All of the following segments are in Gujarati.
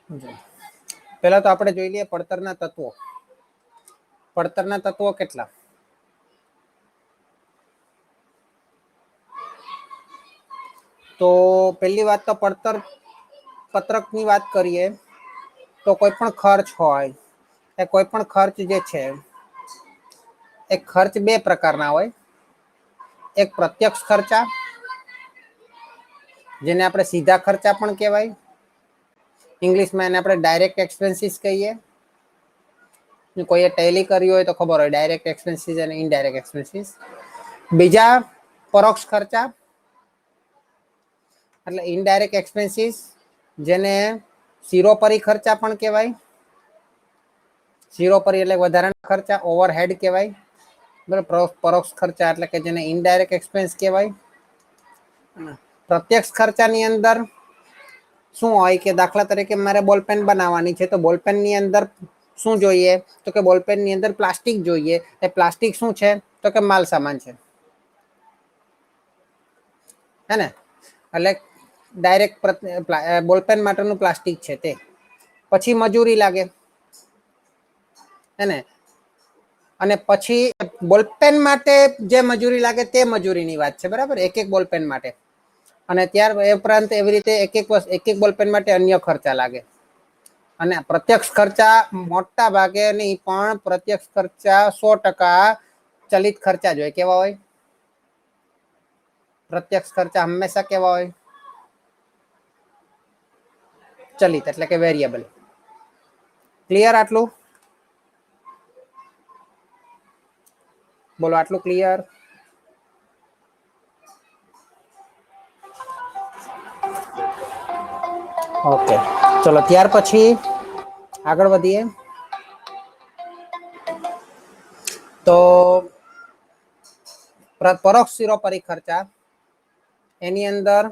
पहला तो આપણે જોઈ લઈએ પડતરના તત્વો. પડતરના તત્વો કેટલા? તો પહેલી વાત તો પડતર પત્રકની વાત કરીએ તો કોઈ પણ ખર્ચ હોય એ કોઈ પણ ખર્ચ જે છે એ ખર્ચ બે પ્રકારના હોય. એક પ્રત્યક્ષ ખર્ચા જેને આપણે સીધા ખર્ચા પણ કહેવાય. ઇંગ્લિશમાં એને આપણે ડાયરેક્ટ એક્સપેન્સીસ કહીએ. કોઈએ ટેલી કર્યું હોય તો ખબર હોય ડાયરેક્ટ એક્સપેન્સીસ અને ઇનડાયરેક્ટ એક્સપેન્સીસ. બીજા પરોક્ષ ખર્ચા એટલે ઇનડાયરેક્ટ એક્સપેન્સીસ જેને શિરોપરી ખર્ચા પણ કહેવાય. શિરોપરી એટલે વધારાના ખર્ચા ઓવરહેડ કહેવાય. બરાબર. પરોક્ષ ખર્ચા એટલે કે જેને ઇનડાયરેક્ટ એક્સપેન્સ કહેવાય. પ્રત્યક્ષ ખર્ચાની અંદર શું હોય કે દાખલા તરીકે મારે બોલપેન બનાવવાની છે તો બોલપેનની અંદર શું જોઈએ તો કે બોલપેનની અંદર પ્લાસ્ટિક જોઈએ. એ પ્લાસ્ટિક શું છે તો કે માલ સામાન છે. હે ને એટલે ડાયરેક્ટ બોલપેન માટેનું પ્લાસ્ટિક છે તે. પછી મજૂરી લાગે હેને અને પછી બોલપેન માટે જે મજૂરી લાગે તે મજૂરીની વાત છે. બરાબર. એક એક બોલપેન માટે. અને ત્યાર એ ઉપરાંત એવી રીતે એક એક બોલપેન માટે અન્ય ખર્ચા લાગે. અને પ્રત્યક્ષ ખર્ચા મોટા ભાગે નહીં પણ પ્રત્યક્ષ ખર્ચા 100% ચલિત ખર્ચા જ હોય. કેવા હોય? પ્રત્યક્ષ ખર્ચા હંમેશા કેવા હોય? ચલિત એટલે કે વેરિયેબલ. ક્લિયર આટલું? બોલો આટલું ક્લિયર? ઓકે ચલો ત્યાર પછી આગળ વધીએ. તો પરોક્ષ શિરોપરી ખર્ચા એની અંદર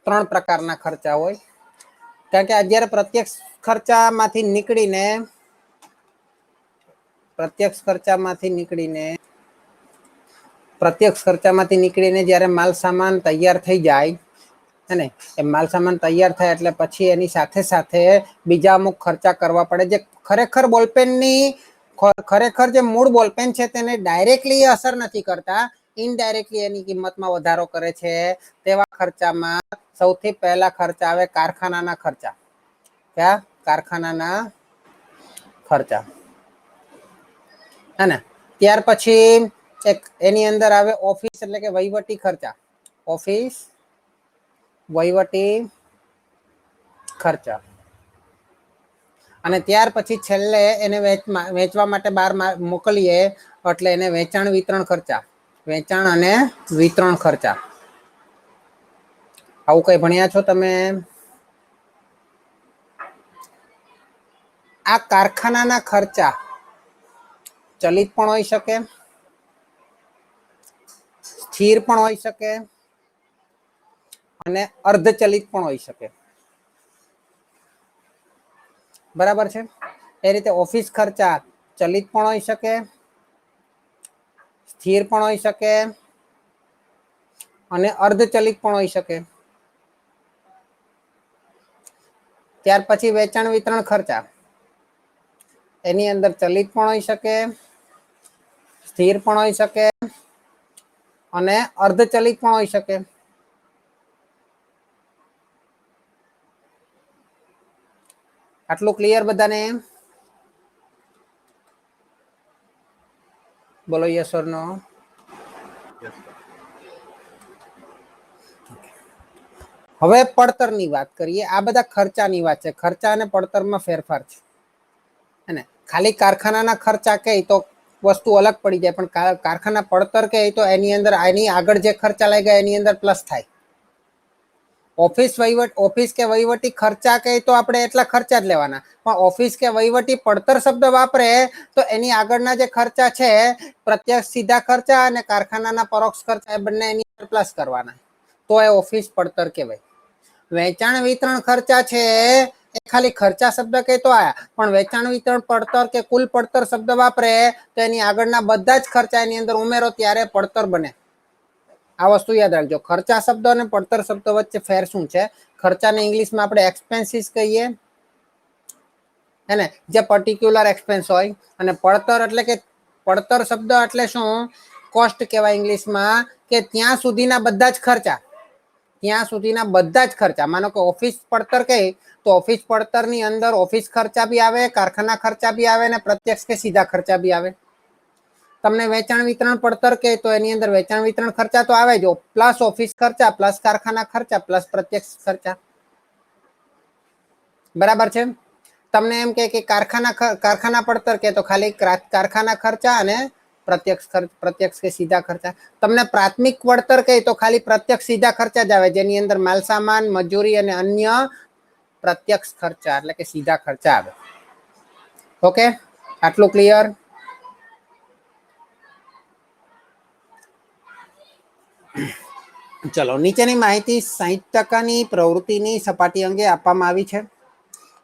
3 પ્રકારના ખર્ચા હોય. કારણ કે અત્યારે પ્રત્યક્ષ ખર્ચામાંથી નીકળીને પ્રત્યક્ષ ખર્ચામાંથી નીકળીને જ્યારે માલ સામાન તૈયાર થઈ જાય અને એ માલ સામાન તૈયાર થાય એટલે પછી એની સાથે સાથે બીજા અમુક ખર્ચા કરવા પડે જે ખરેખર જે મૂળ બોલપેન છે તેને ડાયરેક્ટલી અસર નથી કરતા. ઇનડાયરેક્ટલી એની કિંમતમાં વધારો કરે છે. તેવા ખર્ચામાં સૌથી પહેલા ખર્ચા આવે કારખાનાના ખર્ચા. કયા? કારખાનાના ખર્ચા. હે ત્યાર પછી એની અંદર આવે ઓફિસ એટલે કે વહીવટી ખર્ચા. ઓફિસ વહીવટી ખર્ચા. અને ત્યાર પછી છેલ્લે એને વેચવા માટે બહાર મોકલીએ એટલે એને વેચાણ વિતરણ ખર્ચા. વેચાણ અને વિતરણ ખર્ચા. આવું કઈ ભણ્યા છો તમે? આ કારખાનાના ખર્ચા ચલિત પણ હોઈ શકે, સ્થિર પણ હોઈ શકે અને અર્ધચલિત પણ હોઈ શકે. બરાબર છે. એ રીતે ઓફિસ ખર્ચા ચલિત પણ હોઈ શકે, સ્થિર પણ હોઈ શકે અને અર્ધચલિત પણ હોઈ શકે. ત્યાર પછી વેચાણ વિતરણ ખર્ચા એની અંદર ચલિત પણ હોઈ શકે, સ્થિર પણ હોઈ શકે અને અર્ધચલિત પણ હોઈ શકે. આટલું ક્લિયર બધાને? બોલો યસ ઓર નો. હવે પડતરની વાત કરીએ. આ બધા ખર્ચાની વાત છે. ખર્ચા અને પડતરમાં ફેરફાર છે. હે ખાલી કારખાનાના ખર્ચા કઈ તો વસ્તુ અલગ પડી જાય, પણ કારખાના પડતર કે તો એની અંદર એની આગળ જે ખર્ચા લાગ્યા એની અંદર પ્લસ થાય. ઓફિસ કે વહીવટી ખર્ચા કઈ તો આપણે એટલા ખર્ચા જ લેવાના, પણ ઓફિસ કે વહીવટી પડતર શબ્દ વાપરે તો એની આગળના જે ખર્ચા છે પ્રત્યક્ષ સીધા ખર્ચા અને કારખાનાના પરોક્ષ ખર્ચા એ બંને એની અંદર પ્લસ કરવાના, તો એ ઓફિસ પડતર કહેવાય. વેચાણ વિતરણ ખર્ચા છે એ ખાલી ખર્ચા શબ્દ કહેતો આયા, પણ વેચાણ વિતરણ પડતર કે કુલ પડતર શબ્દ વાપરે તો એની આગળના બધા જ ખર્ચા એની અંદર ઉમેરો ત્યારે પડતર બને. આ વસ્તુ યાદ રાખજો. ખર્ચા શબ્દ અને પડતર શબ્દ વચ્ચે ફેર શું છે? ખર્ચાને ઇંગ્લિશમાં આપણે એક્સપેન્સીસ કહીએ, હે ને, જે પર્ટિક્યુલર એક્સપેન્સ હોય. અને પડતર એટલે કે પડતર શબ્દ એટલે શું? કોસ્ટ કહેવાય ઇંગ્લિશમાં, કે ત્યાં સુધીના બધા જ ખર્ચા, ત્યાં સુધીના બધા જ ખર્ચા. માનો કે ઓફિસ પડતર કહે તો ઓફિસ પડતર ની અંદર ઓફિસ ખર્ચા બી આવે, કારખાના ખર્ચા બી આવે, ને પ્રત્યક્ષ કે સીધા ખર્ચા બી આવે. તમને વેચાણ વિતરણ પડતર કહે તો એની અંદર વેચાણ વિતરણ ખર્ચા તો આવે જ, પ્લસ ઓફિસ ખર્ચા, પ્લસ કારખાના ખર્ચા, પ્લસ પ્રત્યક્ષ ખર્ચા. બરાબર છે? તમને એમ કે કારખાના પડતર કે તો ખાલી કારખાના ખર્ચા અને પ્રત્યક્ષ કે સીધા ખર્ચા. તમને પ્રાથમિક વળતર કહે તો ખાલી પ્રત્યક્ષ સીધા ખર્ચા જ આવે, જેની અંદર માલ સામાન, મજૂરી અને અન્ય પ્રત્યક્ષ ખર્ચા એટલે કે સીધા ખર્ચા આવે. ઓકે, આટલું ક્લિયર? ચલો, નીચેની માહિતી 60% પ્રવૃત્તિની સપાટી અંગે આપવામાં આવી છે,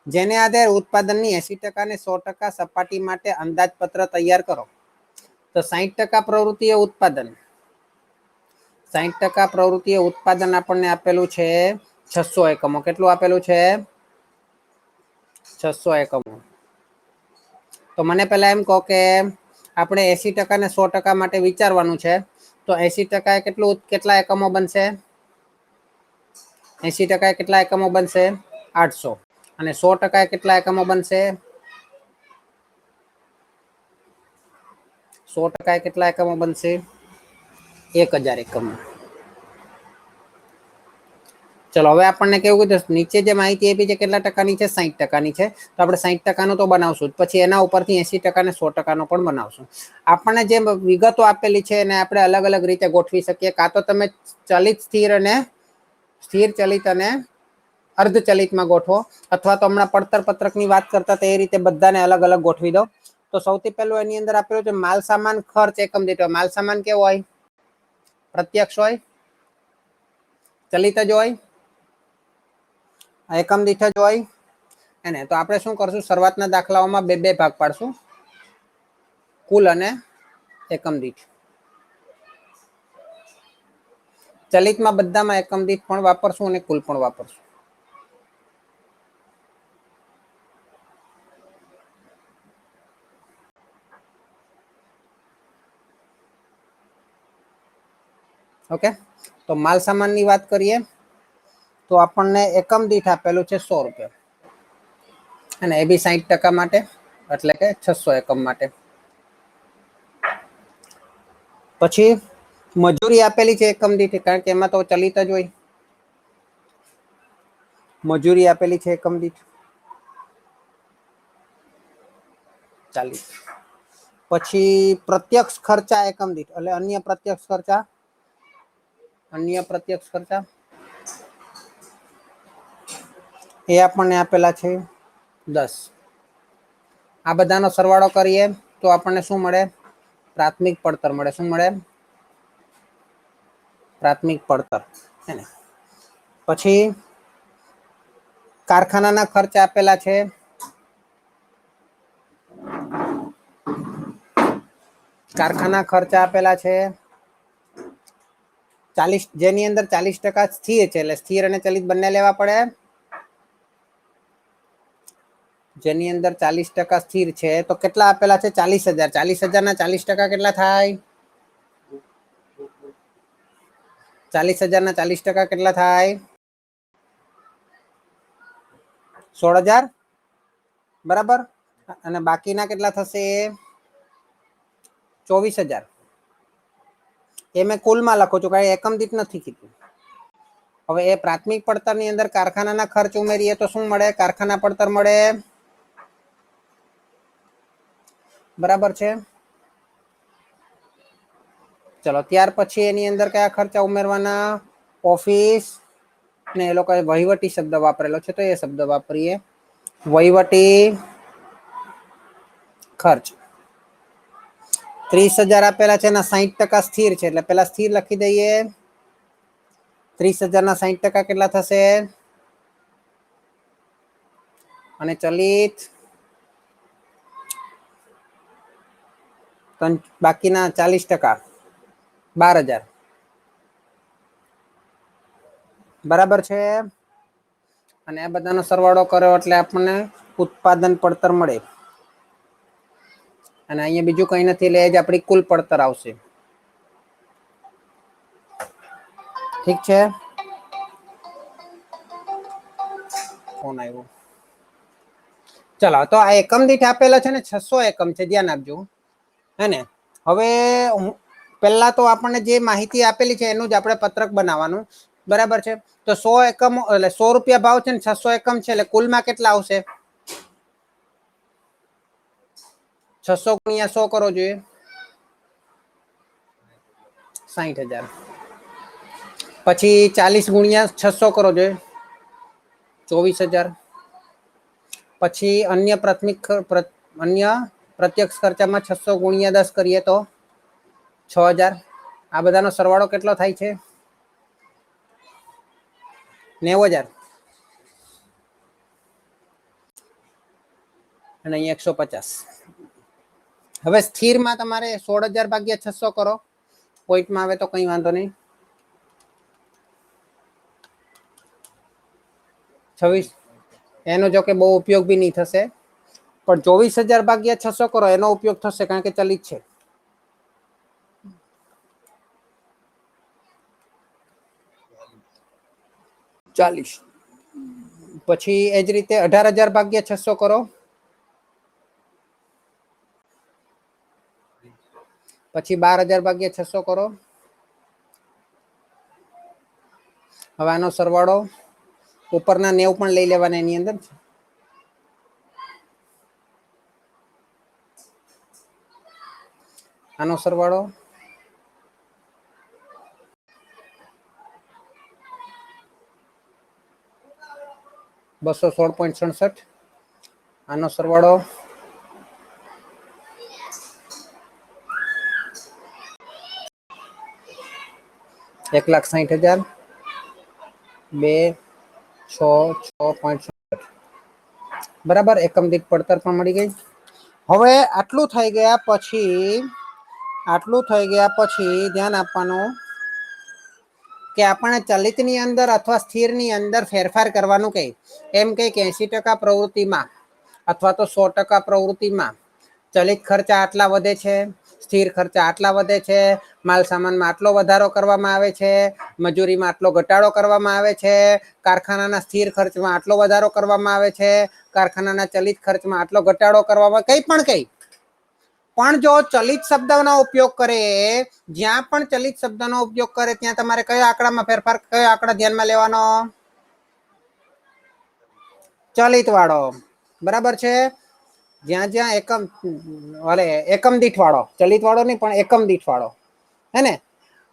જેને આધારે ઉત્પાદનની 80% અને 100% સપાટી માટે અંદાજપત્ર તૈયાર કરો. તો 60% પ્રવૃત્તિ એ ઉત્પાદન, 60% પ્રવૃત્તિ એ ઉત્પાદન આપણને આપેલું છે 600 એકમો. કેટલું આપેલું છે? 600 એકમો. તો મને પેલા એમ કહો કે આપણે 80% ને 100% માટે વિચારવાનું છે. તો 80% કેટલા એકમો બનશે? 80% કેટલા એકમો બનશે? 800. અને 100% કેટલા એકમો બનશે? 100% કેટલા એકમો બનશે? 1000 એકમો. ચલો, હવે આપણને કેવું કીધું, નીચે જે માહિતી આપી છે કેટલા ટકાની છે? 60%ની છે. તો આપણે 60% તો બનાવશું, પછી એના ઉપરથી 80% અને 100% પણ બનાવશું. આપણને જે વિગતો આપેલી છે એને આપણે અલગ અલગ રીતે ગોઠવી શકીએ. કાં તો તમે ચલિત, સ્થિર ચલિત અને અર્ધચલિતમાં ગોઠવો, અથવા તો હમણાં પડતર પત્રકની વાત કરતા એ રીતે બધાને અલગ અલગ ગોઠવી દો. તો સૌથી પહેલું એની અંદર આપેલું છે માલ સામાન ખર્ચ એકમ દીઠ. માલ સામાન કેવો હોય? પ્રત્યક્ષ હોય, ચલિત જ હોય, એકમ દીઠ જ હોય. એને તો આપણે શું કરશું? શરૂઆતના દાખલાઓમાં બે ભાગ પાડશું, કુલ અને એકમ દીઠ. ચલિતમાં બધામાં એકમ દીઠ પણ વાપરશું અને કુલ પણ વાપરશું. ઓકે, તો માલ સામાનની વાત કરીએ તો આપણને એકમ દીઠ આપેલું છે 100 રૂપિયા, અને એ બી 60% માટે, એટલે કે 600 એકમ માટે. પછી મજૂરી આપેલી છે એકમ દીઠ, કારણ કે એમાં તો ચલિત જ હોય. મજૂરી આપેલી છે એકમ દીઠ 40. પછી પ્રત્યક્ષ ખર્ચા એકમ દીઠ, એટલે અન્ય પ્રત્યક્ષ ખર્ચા, એ આપણને આપેલા છે 10. આ બધાનો સરવાળો કરીએ તો આપણને શું મળે? પ્રાથમિક પડતર મળે. શું મળે? પ્રાથમિક પડતર. પછી કારખાનાના ખર્ચ આપેલા છે, કારખાના ખર્ચા આપેલા છે 40, જેની અંદર 40% સ્થિર છે, એટલે સ્થિર અને ચલિત બંને લેવા પડે. જેની અંદર 40% સ્થિર છે, તો કેટલા આપેલા છે? 40,000. 40,000 ના 40% કેટલા થાય? 40,000 ના 40% કેટલા થાય? 16,000. બરાબર. અને બાકીના કેટલા થશે? 24,000. એ મેં કુલમાં લખું છું, કઈ એકમ દીઠ નથી કીધું. હવે એ પ્રાથમિક પડતરની અંદર કારખાનાના ખર્ચ ઉમેરીએ તો શું મળે? કારખાના પડતર મળે. બરાબર છે. ચલો, ત્યાર પછી એની અંદર કયા ખર્ચા ઉમેરવાના? ઓફિસ ને એ લોકો વહીવટી શબ્દ વાપરેલો છે, તો એ શબ્દ વાપરીએ, વહીવટી ખર્ચ. 30,000 આપેલા છે, એના 60% સ્થિર છે, એટલે પેલા સ્થિર લખી દઈએ. 30,000 ના 60% કેટલા થશે? અને ચલિત બાકીના 40%, 12,000. બરાબર છે. અને આ બધાનો સરવાળો કર્યો એટલે આપણને ઉત્પાદન પડતર મળે. અને અહીંયા બીજું કઈ નથી એટલે જ આપણી કુલ પડતર આવશે. ઠીક છે. ફોન આવ્યો. ચલો તો આ એકમ દીઠ આપેલા છે ને 600 એકમ છે, ધ્યાન આપજો. હે ને હવે પહેલા તો આપણને જે માહિતી આપેલી છે એનું જ આપણે પત્રક બનાવવાનું. બરાબર છે. તો 100 એકમ એટલે 100 રૂપિયા ભાવ છે ને 600 એકમ છે એટલે કુલમાં કેટલા આવશે? 600 ગુણ્યા 100 કરો જોઈએ, 60,000. પછી 40 ગુણ્યા 600 કરો જોઈએ, 24,000. પછી અન્ય પ્રત્યક્ષ ખર્ચામાં 600 ગુણ્યા 10 કરીએ તો 6,000. આ બધાનો સરવાળો કેટલો થાય છે? 90,000. અને અહીંયા 150. હવે સ્થિરમાં તમારે 16,000 ભાગ્યા 600 કરો. પોઈન્ટમાં આવે તો કઈ વાંધો નહીં. 26. એનો જો કે બહુ ઉપયોગ બી નહીં થશે, પણ 24,000 ભાગ્યા 600 કરો એનો ઉપયોગ થશે, કારણ કે ચલિત છે. ચાલીસ. પછી એ જ રીતે 18,000 ભાગ્યા 600 કરો. પછી 12,000 ભાગ્યા 600 કરો. હવે આનો સરવાળો ઉપરના 90 પણ લઈ લેવાના એની અંદર. આનો સરવાળો 216.67. આનો સરવાળો 1,60,000. 2,6,6.67. બરાબર. એકમ દીઠ પડતર પણ મળી ગઈ. હવે આટલું થઈ ગયા પછી ધ્યાન આપવાનું કે આપણે ચલિતની અંદર અથવા સ્થિરની અંદર ફેરફાર કરવાનું કે એમ કે 80% પ્રવૃત્તિમાં અથવા તો 100% પ્રવૃત્તિમાં ચલિત ખર્ચા આટલા વધે છે, સ્થિર ખર્ચા આટલા વધે છે, માલ સામાનમાં આટલો વધારો કરવામાં આવે છે, મજૂરીમાં આટલો ઘટાડો કરવામાં આવે છે, કારખાનાના સ્થિર ખર્ચમાં આટલો વધારો કરવામાં આવે છે, કારખાનાના ચલિત ખર્ચમાં આટલો ઘટાડો કરવામાં પણ જો ચલિત શબ્દનો ઉપયોગ કરે, જ્યાં પણ ચલિત શબ્દનો ઉપયોગ કરે ત્યાં તમારે કયો આંકડામાં ફેરફાર, કયો આંકડા ધ્યાનમાં લેવાનો? ચલિત વાળો. બરાબર છે. જ્યાં જ્યાં એકમ દીઠ વાળો, ચલિત વાળો નહીં પણ એકમ દીઠ વાળો, હે ને.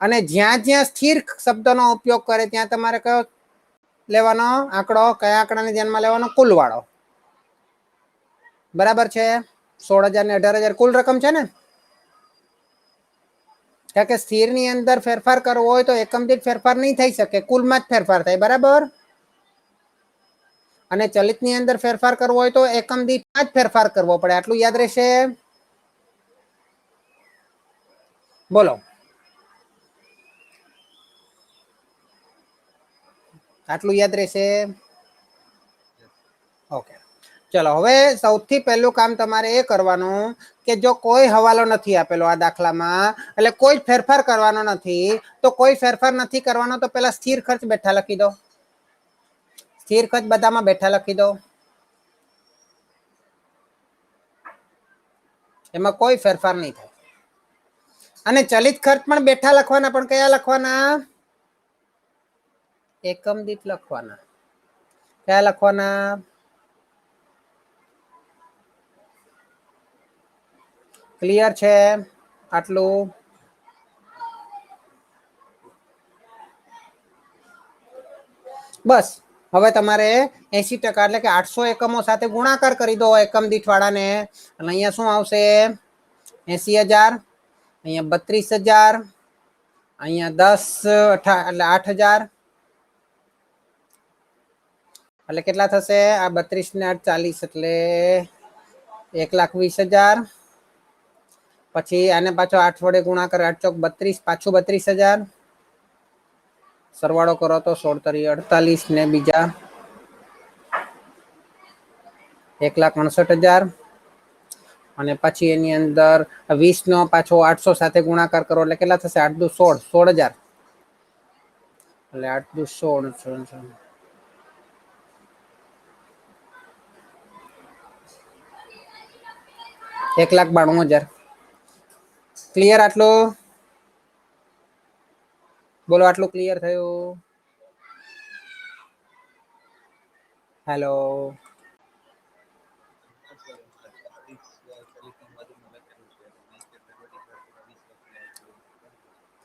અને જ્યાં જ્યાં સ્થિર શબ્દનો ઉપયોગ કરે ત્યાં તમારે કયો લેવાનો આંકડો, કયા આંકડાને ધ્યાનમાં લેવાનો? કુલ વાળો. બરાબર છે. 16,000 ને 18,000 કુલ રકમ છે ને. કારણ કે સ્થિર ની અંદર ફેરફાર કરવો હોય તો એકમ દીઠ ફેરફાર નહીં થઈ શકે, કુલમાં જ ફેરફાર થાય. બરાબર. અને ચલિત ની અંદર ફેરફાર કરવો હોય તો એકમ દીઠ જ ફેરફાર કરવો પડે. આટલું યાદ રહેશે. બોલો. આટલું યાદ રહેશે. ઓકે. ચલો હવે સૌથી પહેલું કામ તમારે એ કરવાનું કે જો કોઈ હવાલો નથી આપેલો આ દાખલામાં, એટલે કોઈ ફેરફાર કરવાનો નથી, તો કોઈ ફેરફાર નથી કરવાનો તો પેલા સ્થિર ખર્ચ બેઠા લખી દો. સ્થિર ખર્ચ બધામાં બેઠા લખી દો. એમાં કોઈ ફેરફાર નહીં થાય. અને ચલિત ખર્ચ પણ બેઠા લખવાના, પણ કયા લખવાના? એકમ દીઠ લખવાના. કયા લખવાના? ક્લિયર છે આટલું? બસ. હવે તમારે 80% એટલે કે 800 એકમો સાથે ગુણાકાર કરી દો એકમ દીઠ વાળાને. અને અહીંયા શું આવશે? 80,000. અહીંયા 32,000. અહીંયા 10 એટલે 8,000. એટલે કેટલા થશે? આ 32 ને 8 40 એટલે 1,20,000. પછી આને પાછો 8 વડે ગુણાકાર, 8 ચોક 32, પાછું 32,000. સરવાળો કરો તો 16 તરી 48 ને બીજા 1,68,000 અને પછી એની અંદર 20 નો પાછો 800 સાથે ગુણાકાર કરો એટલે કેટલા થશે? 8 દુ 16, 16,000 એટલે 8 દુ 16, 1,92,000. ક્લિયર? આટલું બોલો, આટલું ક્લિયર થયું? હેલો,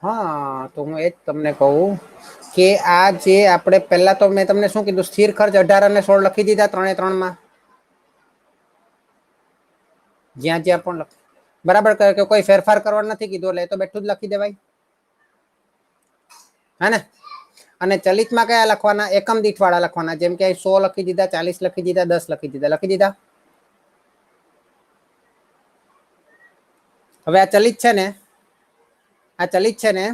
હા તો હું એ જ તમને કહું કે આ જે આપણે પહેલા તો મેં તમને શું કીધું, સ્થિર ખર્ચ 18 અને 16 લખી દીધા ત્રણે ત્રણમાં, જ્યાં જ્યાં પણ બરાબર કે કોઈ ફેરફાર કરવાનો નથી કીધું એટલે એ તો બેઠું જ લખી દેવાય, હે ને? અને ચલિતમાં કયા લખવાના? એકમ દીઠ વાળા લખવાના. જેમ કે 100 લખી દીધા, 40 લખી દીધા, 10 લખી દીધા. લખી દીધા. હવે આ ચલિત છે ને, આ ચલિત છે ને,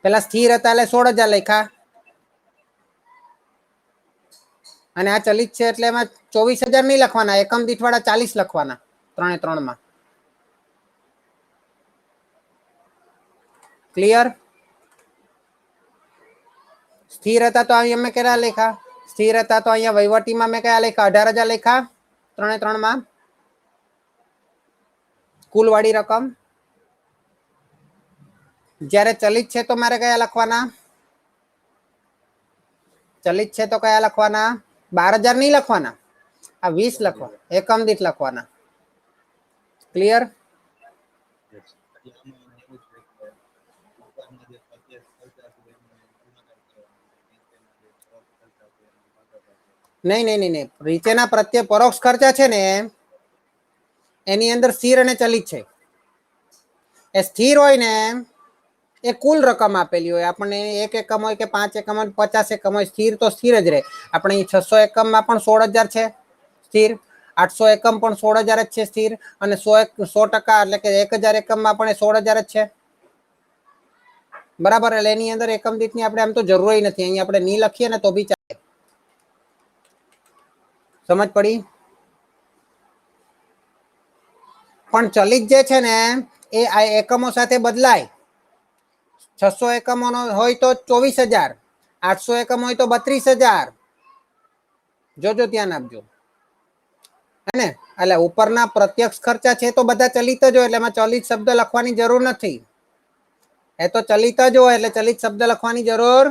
પેલા સ્થિર હતા એટલે 16,000 લખ્યા, અને આ ચલિત છે એટલે એમાં 24,000 નહીં લખવાના, એકમ દીઠ વાળા 40 લખવાના ત્રણે ત્રણમાં. ક્લિયર? સ્થિર હતા તો અહીંયા મેં કેટલા લખ્યા? સ્થિર હતા તો અહીંયા વહીવટીમાં મેં કયા લખ્યા? 18,000 લખ્યા ત્રણે ત્રણમાં, કુલ વાળી રકમ. જ્યારે ચલિત છે તો મારે કયા લખવાના? ચલિત છે તો કયા લખવાના? 12,000 નહીં લખવાના, આ 20 લખવાના, એકમ દીઠ લખવાના. ક્લિયર? નહીં નહીં નહીં નહીં, નીચેના પ્રત્યે પરોક્ષ ખર્ચા છે ને એની અંદર સ્થિર અને ચલિત છે. એ સ્થિર હોય ને એ કુલ રકમ આપેલી હોય, આપણને 1 એકમ હોય કે 5 એકમ હોય, 50 એકમ હોય, સ્થિર તો સ્થિર જ રહે. આપણે 600 એકમમાં પણ 16,000 છે સ્થિર, 800 એકમ પણ 16,000 જ છે સ્થિર, અને 100% એટલે કે 1,000 એકમમાં પણ 16,000 જ છે. બરાબર? એટલે એની અંદર એકમ દીઠની આપણે આમ તો જરૂર નથી, અહીંયા આપણે નહીં લખીએ ને તો બી ચાલે. સમજ પડી? પણ ચલિત જે છે ને એ આ એકમો સાથે બદલાય. 600 એકમો હોય તો 24,000, 800 એકમ હોય તો 32,000. જોજો, ધ્યાન આપજો, હે ને? એટલે ઉપરના પ્રત્યક્ષ ખર્ચા છે તો બધા ચલિત જ હોય, એટલે એમાં ચલિત શબ્દ લખવાની જરૂર નથી. એ તો ચલિત જ હોય એટલે ચલિત શબ્દ લખવાની જરૂર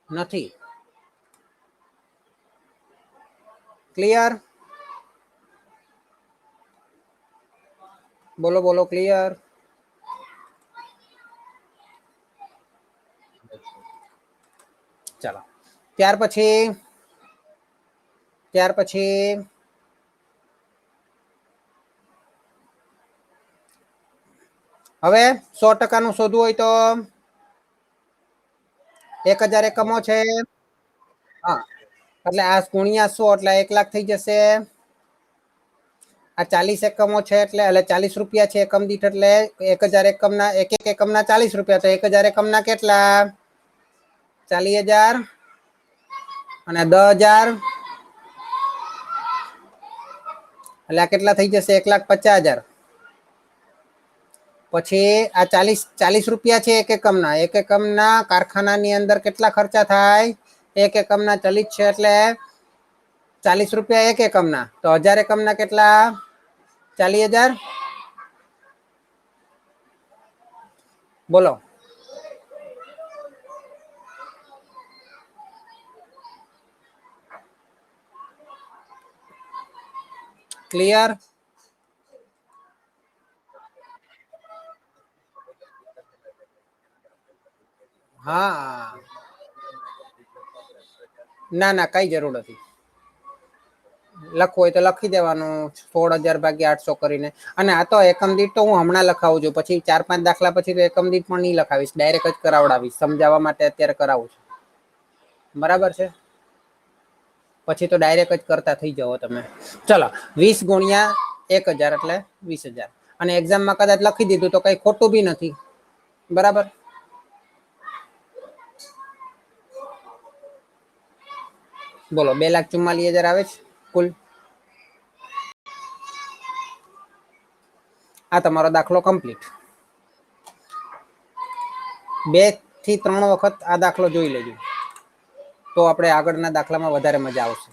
નથી. ક્લિયર? બોલો બોલો, ક્લિયર? ચાલો, ત્યાર પછી હવે 100% નું શોધવું હોય તો 1,000 એકમો છે, હા, એટલે આ ગુણ્યા 100 એટલે 1 લાખ થઈ જશે. આ 40 એકમો છે એટલે 40 રૂપિયા છે એકમ દીઠ, એટલે 1,000 એકમના એક એકમના 40 રૂપિયા, તો 1,000 એકમના કેટલા? 40,000 અને 10,000 એટલે આ કેટલા થઈ જશે? 1,50,000. પછી આ 40 રૂપિયા છે એક એકમના, એક એકમના કારખાનાની અંદર કેટલા ખર્ચા થાય? એક એકમના ચલિત છે એટલે 40 રૂપિયા એક એકમના, તો 1,000 એકમના કેટલા? 40,000. બોલો, ક્લિયર? હા, ના ના, કઈ જરૂર નથી. લખવું હોય તો લખી દેવાનું 16,000 ભાગ્યા 800 કરીને. અને આ તો એકમ દીઠ તો હું હમણાં લખાવું છું, પછી 4-5 દાખલા પછી તો એકમ દીઠ પણ નહીં લખાવીશ, ડાયરેક્ટ જ કરાવડાવીશ, સમજાવવા માટે અત્યારે કરાવું છું. બરાબર છે? પછી તો ડાયરેક્ટ જ કરતા થઈ જાઓ તમે. ચલો, 20 ગુણ્યા 1,000 એટલે 20,000. અને એક્ઝામમાં કદાચ લખી દીધું તો કઈ ખોટું બી નથી. બરાબર? બોલો 2,44,000 આવે છે કુલ. આ તમારો દાખલો કમ્પ્લીટ. 2 થી 3 વખત આ દાખલો જોઈ લેજો, તો આપણે આગળના દાખલામાં વધારે મજા આવશે.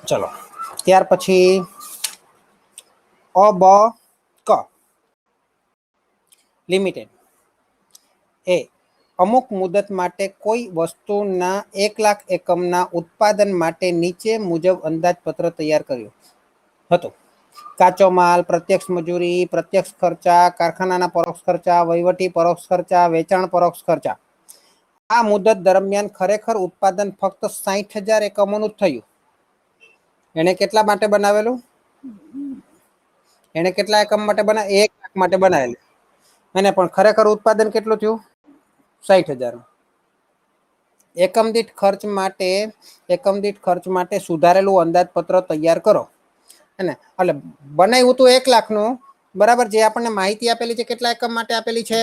ચલો ત્યાર પછી અબ ક લિમિટેડ એ અમુક મુદત માટે કોઈ વસ્તુના 1,00,000 એકમના ઉત્પાદન માટે નીચે મુજબ અંદાજપત્ર તૈયાર કર્યું હતું. કાચો માલ, પ્રત્યક્ષ મજૂરી, પ્રત્યક્ષ ખર્ચા, કારખાનાના પરોક્ષ ખર્ચા, વહીવટી પરોક્ષ ખર્ચા, વેચાણ પરોક્ષ ખર્ચા. આ મુદત દરમિયાન ખરેખર ઉત્પાદન ફક્ત 60,000 એકમોનું જ થયું. એને કેટલા માટે બનાવેલું? એને કેટલા એકમ માટે 1,00,000 માટે બનાવેલું. અને પણ ખરેખર ઉત્પાદન કેટલું થયું? 60,000. એકમ દીઠ ખર્ચ માટે સુધારેલું અંદાજપત્ર તૈયાર કરો. અને એટલે બનાવ્યું હતું 1,00,000 નું, બરાબર. જે આપણને માહિતી આપેલી છે કેટલા એકમ માટે આપેલી છે?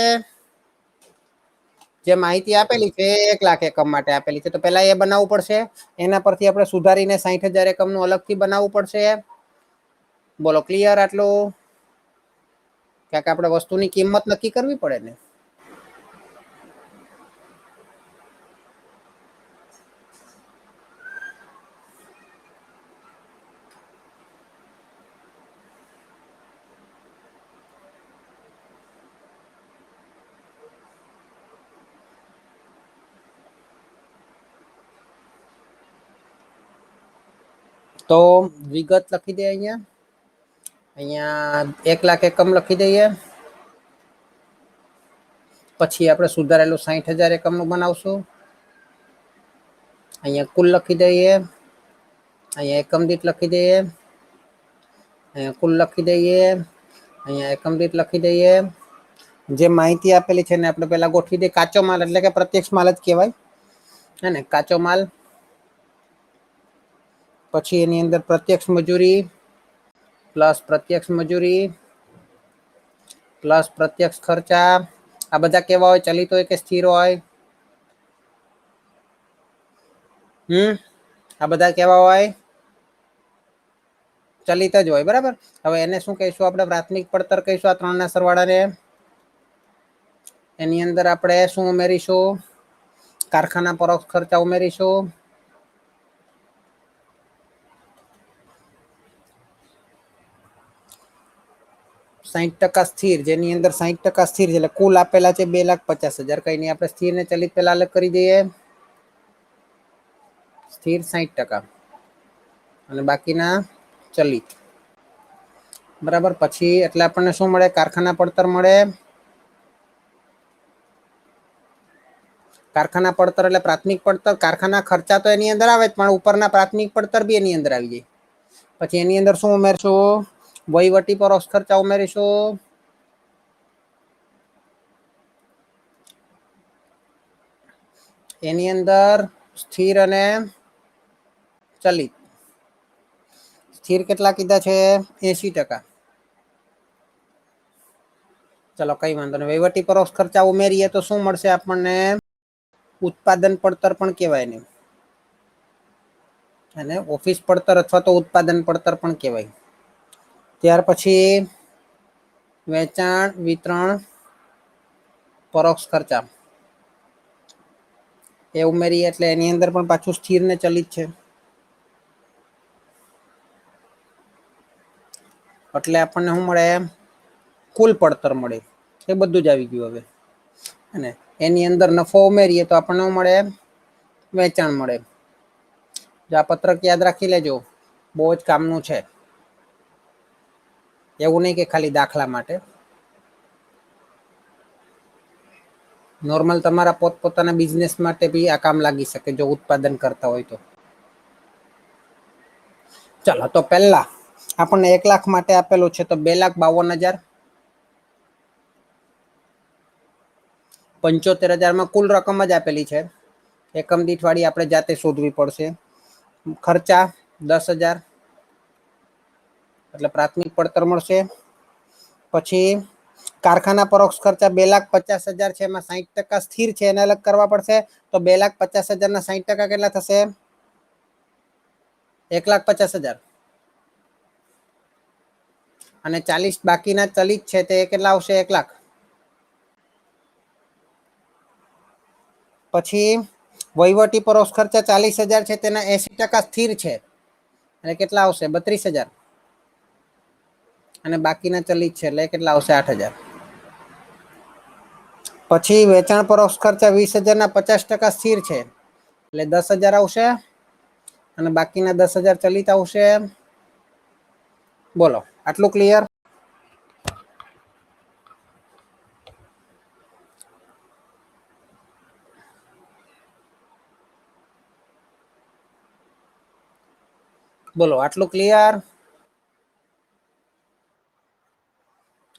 જે માહિતી આપેલી છે 1,00,000 એકમ માટે આપેલી છે. તો પેલા એ બનાવવું પડશે. એના પરથી આપણે સુધારીને 60,000 એકમનું અલગથી બનાવવું પડશે. બોલો ક્લિયર આટલું? ક્યાંક આપણે વસ્તુની કિંમત નક્કી કરવી પડે ને. તો વિગત લખી દે અહીંયા 1,00,000 એકમ લખી દઈએ. પછી આપણે સુધારેલું 60,000 એકમનું બનાવશું. અહીંયા કુલ લખી દઈએ. અહીંયા એકમ દીઠ લખી દઈએ. અહીંયા કુલ લખી દઈએ. અહીંયા એકમ દીઠ લખી દઈએ. જે માહિતી આપેલી છે ને આપણે પેલા ગોઠવી દઈએ. કાચો માલ એટલે કે પ્રત્યક્ષ માલ જ કહેવાય, હે ને. કાચો માલ, પછી એની અંદર પ્રત્યક્ષ મજૂરી પ્લસ પ્રત્યક્ષ મજૂરી પ્લસ પ્રત્યક્ષ ખર્ચા. આ બધા કેવા હોય? ચલિત હોય કે સ્થિર હોય? આ બધા કેવા હોય? ચલિત જ હોય, બરાબર. હવે એને શું કહીશું આપણે? પ્રાથમિક પડતર કહીશું આ ત્રણના સરવાળાને. એની અંદર આપણે શું ઉમેરીશું? કારખાના પરોક્ષ ખર્ચા ઉમેરીશું. 60% સ્થિર, જેની અંદર 60% સ્થિર છે. એટલે કુલ આપેલા છે 2,50,000. કઈ નહીં, આપણે સ્થિર ને ચલિત પેલા અલગ કરી દઈએ. સ્થિર 60% અને બાકીના ચલિત, બરાબર. પછી એટલે આપણને શું મળે? કારખાના પડતર મળે. કારખાના પડતર એટલે પ્રાથમિક પડતર. કારખાના ખર્ચા તો એની અંદર આવે જ, પણ ઉપરના પ્રાથમિક પડતર બી એની અંદર આવી જાય. પછી એની અંદર શું ઉમેરશું? વહીવટી પરોક્ષ ખર્ચા ઉમેરીશું. એની અંદર સ્થિર અને ચલિત. સ્થિર કેટલા કીધા છે? 80%. ચલો કઈ વાંધો નહીં. વહીવટી પરોક્ષ ખર્ચા ઉમેરીએ તો શું મળશે આપણને? ઉત્પાદન પડતર પણ કહેવાય ને, અને ઓફિસ પડતર અથવા તો ઉત્પાદન પડતર પણ કહેવાય. ત્યાર પછી વેચાણ વિતરણ પરોક્ષ ખર્ચા એ ઉમેરીએ એટલે એની અંદર પણ પાછું સ્થિર ને ચલિત છે. એટલે આપણને શું મળે? કુલ પડતર મળે. એ બધું જ આવી ગયું હવે. અને એની અંદર નફો ઉમેરીએ તો આપણને શું મળે? વેચાણ મળે. જો આ પત્રક યાદ રાખી લેજો, બહુ જ કામનું છે. એવું નહીં કે ખાલી દાખલા માટે. નોર્મલ તમારા પોતપોતાના બિઝનેસ માટે બી આ કામ લાગી શકે જો ઉત્પાદન કરતા હોય તો. ચાલો તો પહેલા આપણને 1,00,000 માટે આપેલું છે, તો 2,52,000. 75,000 માં કુલ રકમ જ આપેલી છે. એકમ દીઠ વાળી આપણે જાતે શોધવી પડશે. ખર્ચા 10,000 એટલે પ્રાથમિક પડતર મળશે. પછી કારખાના પરોક્ષ ખર્ચા 2,50,000 છે, એમાં 60% સ્થિર છે, એને અલગ કરવા પડશે. તો 2,50,000 ના 60% કેટલા થશે? 1,50,000. અને 40 બાકીના ચલિત છે તે કેટલા આવશે? 1,00,000. પછી વહીવટી પરોક્ષ ખર્ચા 40,000 છે, તેના 80% સ્થિર છે, એટલે કેટલા આવશે? 32,000. અને બાકીના ચલિત છે એટલે કેટલા આવશે? 8,000. પછી વેચાણ પરોક્ષ ખર્ચા 20,000 ના 50% સ્થિર છે, એટલે 10,000 આવશે. અને બાકીના 10,000 ચલિત આવશે. બોલો, આટલું ક્લિયર? બોલો, આટલું ક્લિયર?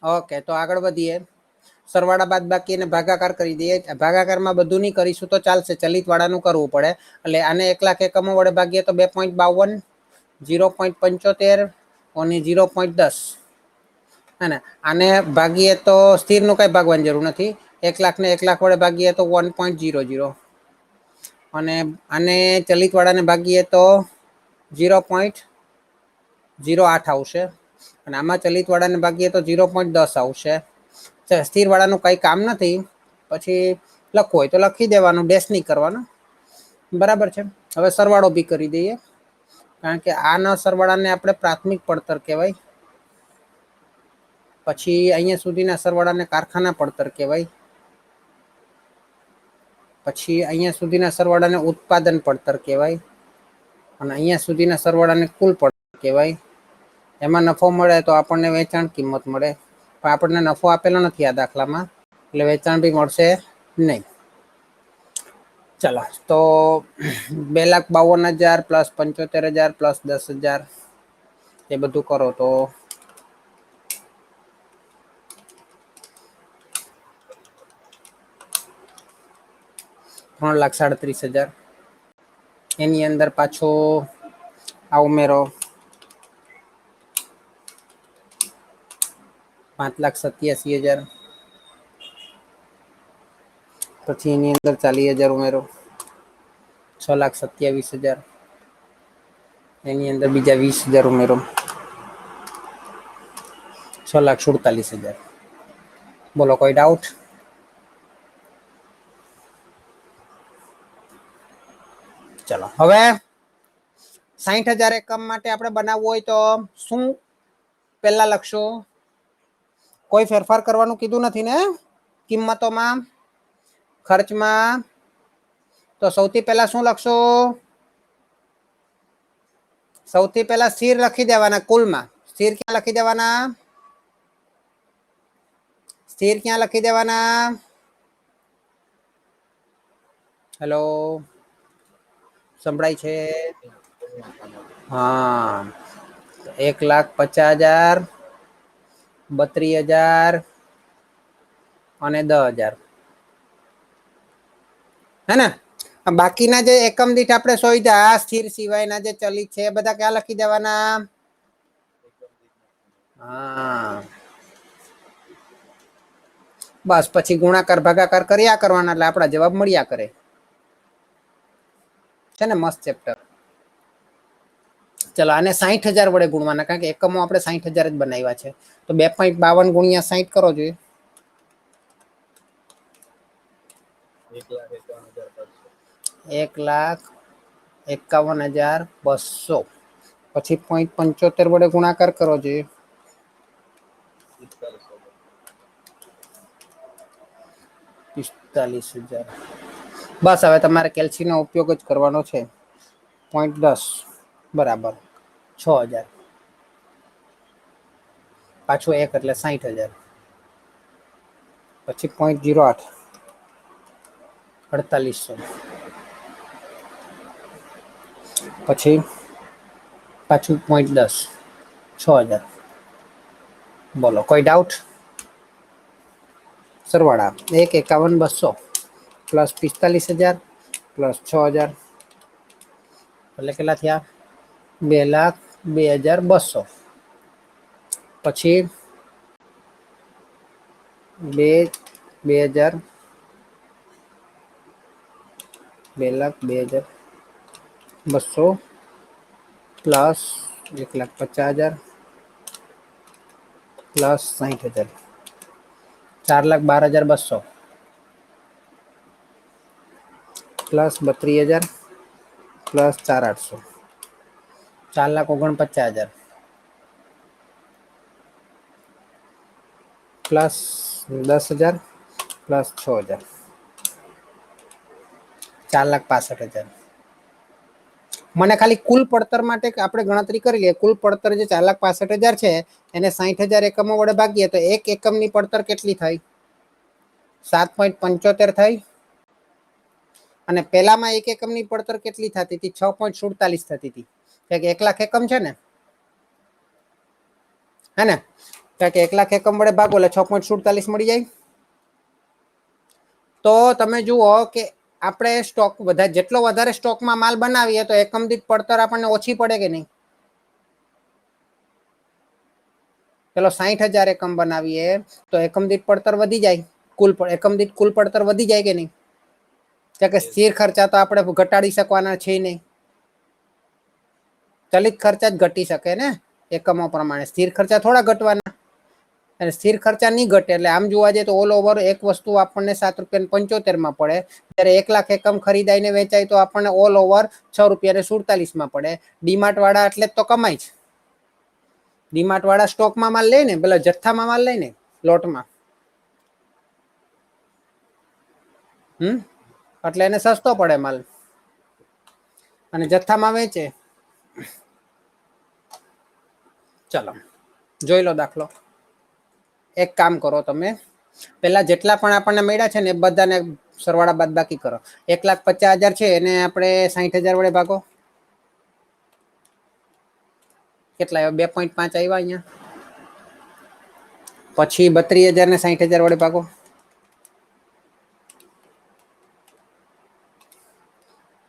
ઓકે, તો આગળ વધીએ. સરવાળા બાદ બાકી અને ભાગાકાર કરી દઈએ. ભાગાકારમાં બધું નહીં કરીશું તો ચાલશે, ચલિત વાળાનું કરવું પડે. એટલે આને 1,00,000 એકમો વડે ભાગીએ તો 2.52, 0.75 અને 0.10. હે ને? આને ભાગીએ તો સ્થિરનું કઈ ભાગવાની જરૂર નથી. 1,00,000 ને 1,00,000 વડે ભાગીએ તો 1.00. અને આને ચલિત વાળાને ભાગીએ તો 0.08 આવશે. અને આમાં ચલિત વાળાને ભાગીએ તો 0.10 આવશે. સ્થિર વાળાનું કઈ કામ નથી. પછી લખવું હોય તો લખી દેવાનું, ડેશ નહીં કરવાનું. બરાબર છે. હવે સરવાળો બી કરી દઈએ, કારણ કે આના સરવાળાને આપણે પ્રાથમિક પડતર કહેવાય. પછી અહીંયા સુધીના સરવાળાને કારખાના પડતર કહેવાય. પછી અહીંયા સુધીના સરવાળાને ઉત્પાદન પડતર કહેવાય. અને અહીંયા સુધીના સરવાળાને કુલ પડતર કહેવાય. એમાં નફો મળે તો આપણને વેચાણ કિંમત મળે, પણ આપણને નફો આપેલો નથી આ દાખલામાં, એટલે વેચાણ બી મળશે નહીં. ચલો, તો 2,52,000 પ્લસ 75,000 પ્લસ 10,000 એ બધું કરો તો 3,37,000. એની અંદર પાછો આ ઉમેરો 5,87,000. પછી એની અંદર 40,000 ઉમેરો 6,27,000. એની અંદર બીજા 20,000 ઉમેરો 6,47,000. બોલો, કોઈ ડાઉટ? ચલો, હવે 60,000 એકમ માટે આપણે બનાવવું હોય તો શું પહેલા લખશો? કોઈ ફેરફાર કરવાનું કીધું નથી ને કિંમતોમાં, ખર્ચમાં? તો સૌથી પહેલા શું લખશો? સૌથી પહેલા સ્થિર લખી દેવાના. કુલમાં સ્થિર ક્યાં લખી દેવાના? સ્થિર ક્યાં લખી દેવાના? હેલો, સંભળાય છે? હા, 1,50,000, 32,000 અને 10,000. હે ને? બાકીના જે એકમ દીઠ આપણે શોધ્યા સ્થિર સિવાયના જે ચલિત છે એ બધા ક્યાં લખી દેવાના? હા, બસ. પછી ગુણાકાર ભાગાકાર કર્યા કરવાના, એટલે આપણા જવાબ મળ્યા કરે. છે ને? મસ્ત ચેપ્ટર. ચલો, આને 60,000 વડે ગુણવાના, કારણ કે એકમો આપણે 60,000 જ બનાવ્યા છે. તો 2.52 ગુણ્યા 60 કરો જોઈએ. 1,51,200. પછી 0.75 વડે ગુણાકાર કરો જોઈએ. 45,000. બસ, હવે તમારે કેલ્સીનો ઉપયોગ જ કરવાનો છે. 0.10 બરાબર 6,000. પાછું 1 એટલે 60,000. પછી 0.08 4,800. પછી પાછું 0.10 6,000. બોલો, કોઈ ડાઉટ? સરવાળા 1,51,200 પ્લસ 45,000 પ્લસ 6,000 એટલે કેટલા થયા? 2,02,200. પછી બે 2000 2,02,200 plus 1,50,000 plus 60,000 4,12,200 plus 32,000 plus 4,800 4,49,000 plus 10,000 plus 6,000 4,65,000. મને ખાલી કુલ પડતર માટે આપણે ગણતરી કરી લઈએ. કુલ પડતર જે 4,65,000 છે એને 60,000 એકમો વડે ભાગીએ તો એક એકમની પડતર કેટલી થઈ? 7.75 થઈ. અને પહેલામાં એક એકમની પડતર કેટલી થતી હતી? 6.47 થતી હતી. કે 1 લાખ એકમ છે ને, હે ને? કે 1 લાખ એકમ વડે ભાગો એટલે 6.47 મળી જાય. તો તમે જુઓ કે આપણે સ્ટોક જેટલો વધારે સ્ટોકમાં માલ બનાવીએ તો એકમ દીઠ પડતર આપણને ઓછી પડે કે નહીં? પેલો 60,000 એકમ બનાવીએ તો એકમ દીઠ પડતર વધી જાય. એકમ દીઠ કુલ પડતર વધી જાય કે નહીં? કે સ્થિર ખર્ચા તો આપણે ઘટાડી શકવાના છે નહીં. ચલિત ખર્ચા જ ઘટી શકે ને એકમો પ્રમાણે. સ્થિર ખર્ચા થોડા ઘટવાના. અને સ્થિર ખર્ચા નહીં ઘટે એટલે આમ જોવા જઈએ તો ઓલ ઓવર એક વસ્તુ આપણને 7.75 પડે. ત્યારે 1 લાખ એકમ ખરીદાઈને વેચાય તો આપણને ઓલ ઓવર 6.47 પડે. ડીમાર્ટ વાળા એટલે જ તો કમાય છે. ડીમાર્ટ વાળા સ્ટોકમાં માલ લે ને, પેલા જથ્થામાં માલ લે ને, લોટમાં. એટલે એને સસ્તો પડે માલ અને જથ્થામાં વેચે. ચલો જોઈ લો દાખલો. એક કામ કરો તમે, પેલા જેટલા પણ આપણને મળ્યા છે ને એ બધાને સરવાળા બાદબાકી કરો. 1,50,000 છે એને આપણે 60,000 વડે ભાગો. કેટલા આવ્યા? 2.5 આવ્યા અહીંયા. પછી 32,000 ને 60,000 વડે ભાગો.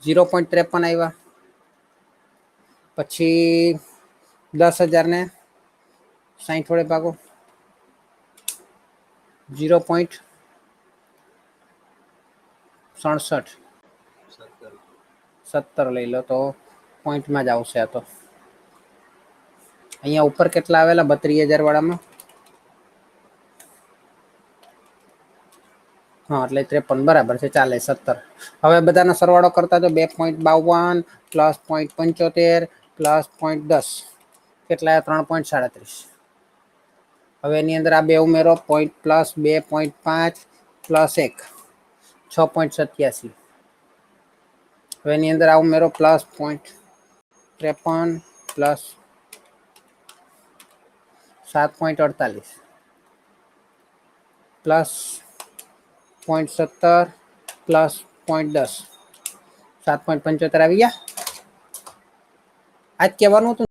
0.53 આવ્યા. પછી 10,000 ને 60 વડે ભાગો. 0.67 17 લઈ લો તો પોઈન્ટમાં જ આવશે. આ તો અહીંયા ઉપર કેટલા આવેલા? 32,000 વાળામાં. હા એટલે 53 બરાબર છે, ચાલે. 17. હવે બધાનો સરવાળો કરતા તો 2.52 પ્લસ 0.75 પ્લસ 0.10 કેટલા? 3.37. હવે એની અંદર આ બે ઉમેરો. Plus 2.5 plus 1 6.87. હવે એની અંદર આ ઉમેરો. પ્લસ 0.53 પ્લસ 7.48 પ્લસ 0.17 પ્લસ 0.10 7.75 આવી ગયા. આજ કહેવાનું હતું.